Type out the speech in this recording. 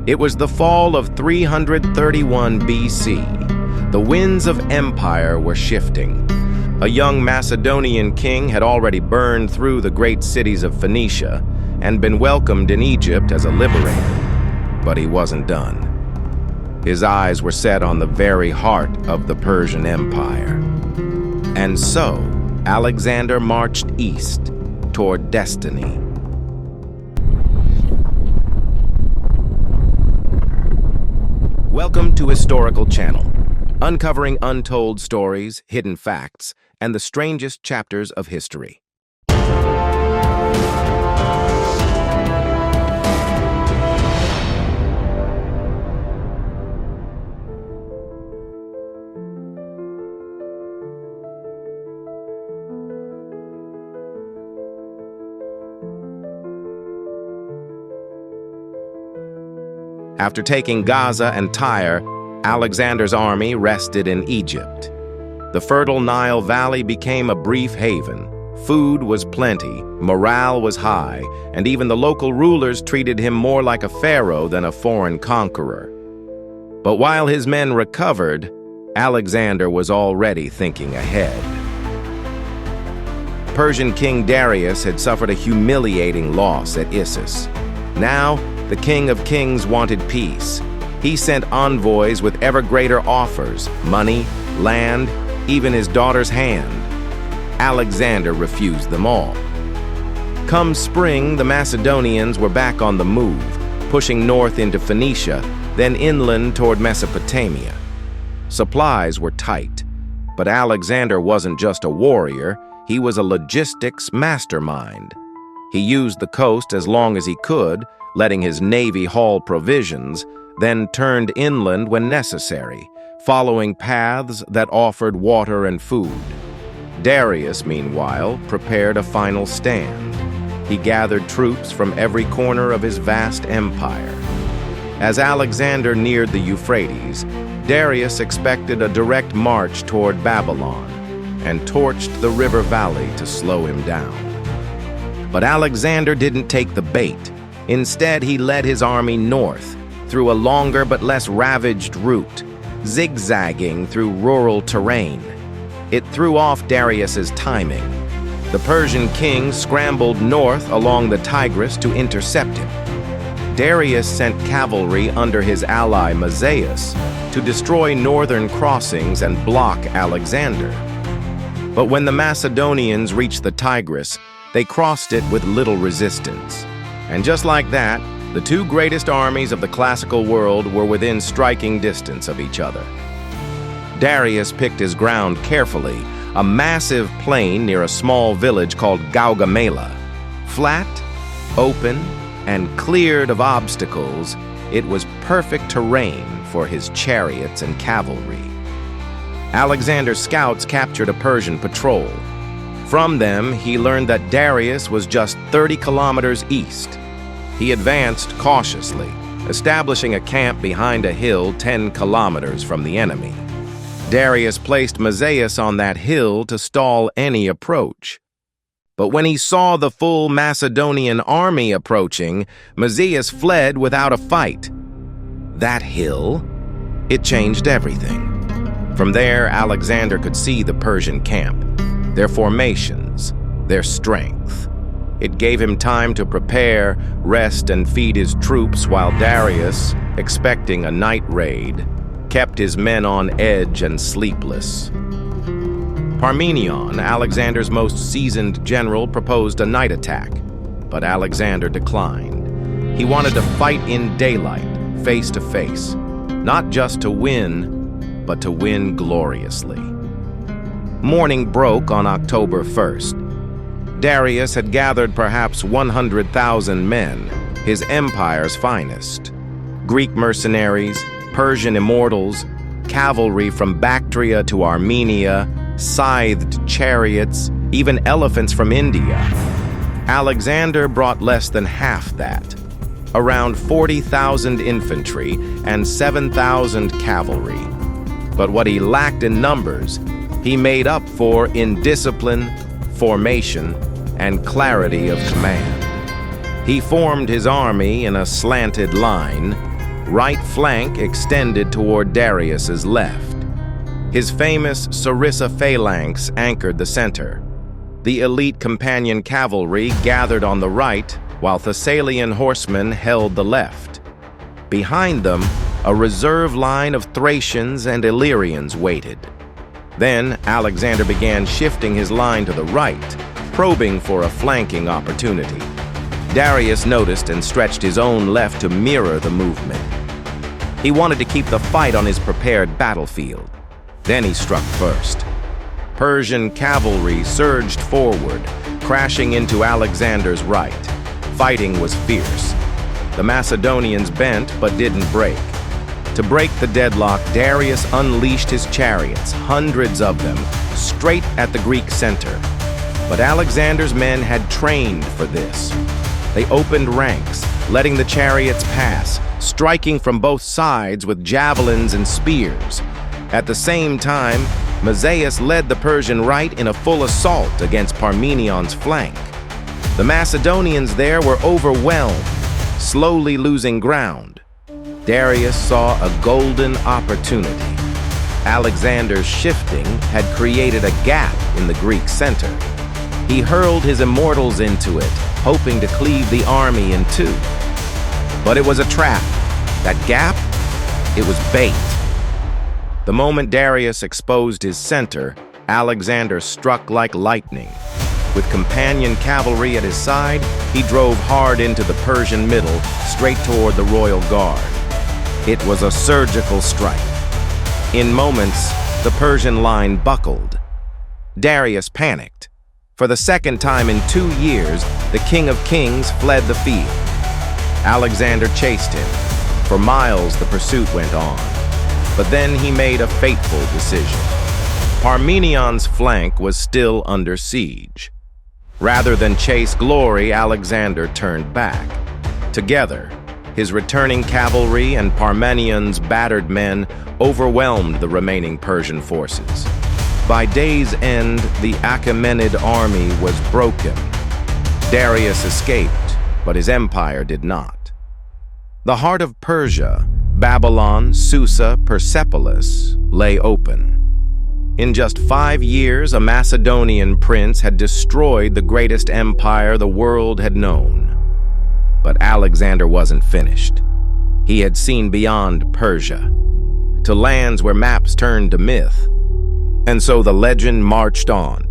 It was the fall of 331 BC. The winds of empire were shifting. A young Macedonian king had already burned through the great cities of Phoenicia and been welcomed in Egypt as a liberator. But he wasn't done. His eyes were set on the very heart of the Persian Empire. And so, Alexander marched east toward destiny. Welcome to Historical Channel, uncovering untold stories, hidden facts, and the strangest chapters of history. After taking Gaza and Tyre, Alexander's army rested in Egypt. The fertile Nile Valley became a brief haven. Food was plenty, morale was high, and even the local rulers treated him more like a pharaoh than a foreign conqueror. But while his men recovered, Alexander was already thinking ahead. Persian King Darius had suffered a humiliating loss at Issus. Now, the King of Kings wanted peace. He sent envoys with ever greater offers, money, land, even his daughter's hand. Alexander refused them all. Come spring, the Macedonians were back on the move, pushing north into Phoenicia, then inland toward Mesopotamia. Supplies were tight, but Alexander wasn't just a warrior, he was a logistics mastermind. He used the coast as long as he could, letting his navy haul provisions, then turned inland when necessary, following paths that offered water and food. Darius, meanwhile, prepared a final stand. He gathered troops from every corner of his vast empire. As Alexander neared the Euphrates, Darius expected a direct march toward Babylon and torched the river valley to slow him down. But Alexander didn't take the bait. Instead, he led his army north, through a longer but less ravaged route, zigzagging through rural terrain. It threw off Darius's timing. The Persian king scrambled north along the Tigris to intercept him. Darius sent cavalry under his ally Mazaeus to destroy northern crossings and block Alexander. But when the Macedonians reached the Tigris, they crossed it with little resistance. And just like that, the two greatest armies of the classical world were within striking distance of each other. Darius picked his ground carefully, a massive plain near a small village called Gaugamela. Flat, open, and cleared of obstacles, it was perfect terrain for his chariots and cavalry. Alexander's scouts captured a Persian patrol. From them, he learned that Darius was just 30 kilometers east. He advanced cautiously, establishing a camp behind a hill 10 kilometers from the enemy. Darius placed Mazaeus on that hill to stall any approach. But when he saw the full Macedonian army approaching, Mazaeus fled without a fight. That hill, it changed everything. From there, Alexander could see the Persian camp, their formations, their strength. It gave him time to prepare, rest, and feed his troops while Darius, expecting a night raid, kept his men on edge and sleepless. Parmenion, Alexander's most seasoned general, proposed a night attack, but Alexander declined. He wanted to fight in daylight, face to face, not just to win, but to win gloriously. Morning broke on October 1st. Darius had gathered perhaps 100,000 men, his empire's finest. Greek mercenaries, Persian immortals, cavalry from Bactria to Armenia, scythed chariots, even elephants from India. Alexander brought less than half that, around 40,000 infantry and 7,000 cavalry. But what he lacked in numbers, he made up for in discipline, formation, and clarity of command. He formed his army in a slanted line, right flank extended toward Darius's left. His famous Sarissa phalanx anchored the center. The elite companion cavalry gathered on the right, while Thessalian horsemen held the left. Behind them, a reserve line of Thracians and Illyrians waited. Then Alexander began shifting his line to the right, probing for a flanking opportunity. Darius noticed and stretched his own left to mirror the movement. He wanted to keep the fight on his prepared battlefield. Then he struck first. Persian cavalry surged forward, crashing into Alexander's right. Fighting was fierce. The Macedonians bent but didn't break. To break the deadlock, Darius unleashed his chariots, hundreds of them, straight at the Greek center. But Alexander's men had trained for this. They opened ranks, letting the chariots pass, striking from both sides with javelins and spears. At the same time, Mazaeus led the Persian right in a full assault against Parmenion's flank. The Macedonians there were overwhelmed, slowly losing ground. Darius saw a golden opportunity. Alexander's shifting had created a gap in the Greek center. He hurled his immortals into it, hoping to cleave the army in two. But it was a trap. That gap, it was bait. The moment Darius exposed his center, Alexander struck like lightning. With companion cavalry at his side, he drove hard into the Persian middle, straight toward the royal guard. It was a surgical strike. In moments, the Persian line buckled. Darius panicked. For the second time in 2 years, the King of Kings fled the field. Alexander chased him. For miles, the pursuit went on. But then he made a fateful decision. Parmenion's flank was still under siege. Rather than chase glory, Alexander turned back. Together, his returning cavalry and Parmenion's battered men overwhelmed the remaining Persian forces. By day's end, the Achaemenid army was broken. Darius escaped, but his empire did not. The heart of Persia, Babylon, Susa, Persepolis, lay open. In just 5 years, a Macedonian prince had destroyed the greatest empire the world had known. But Alexander wasn't finished. He had seen beyond Persia, to lands where maps turned to myth. And so the legend marched on.